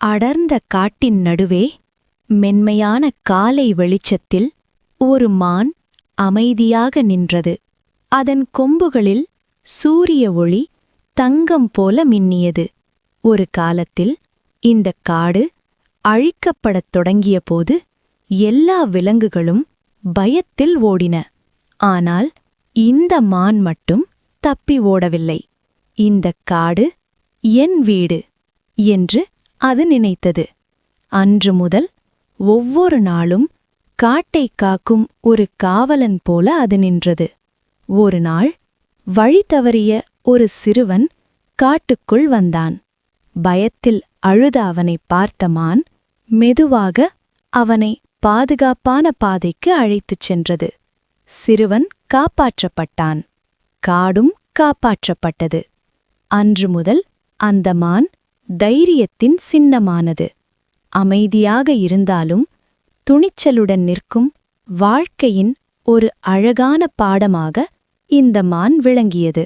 அடர்ந்த காட்டின் நடுவே மென்மையான காலை வெளிச்சத்தில் ஒரு மான் அமைதியாக நின்றது. அதன் கொம்புகளில் சூரிய ஒளி தங்கம் போல மின்னியது. ஒரு காலத்தில் இந்தக் காடு அழிக்கப்படத் தொடங்கியபோது எல்லா விலங்குகளும் பயத்தில் ஓடின. ஆனால் இந்த மான் மட்டும் தப்பி ஓடவில்லை. இந்தக் காடு என் வீடு என்று அது நினைத்தது. அன்று முதல் ஒவ்வொரு நாளும் காட்டைக் காக்கும் ஒரு காவலன் போல அது நின்றது. ஒரு நாள் வழி தவறிய ஒரு சிறுவன் காட்டுக்குள் வந்தான். பயத்தில் அழுத அவனைப் பார்த்த மான் மெதுவாக அவனை பாதுகாப்பான பாதைக்கு அழைத்துச் சென்றது. சிறுவன் காப்பாற்றப்பட்டான். காடும் காப்பாற்றப்பட்டது. அன்று முதல் அந்த மான் தைரியத்தின் சின்னமானது. அமைதியாக இருந்தாலும் துணிச்சலுடன் நிற்கும் வாழ்க்கையின் ஒரு அழகான பாடமாக இந்த மான் விளங்கியது.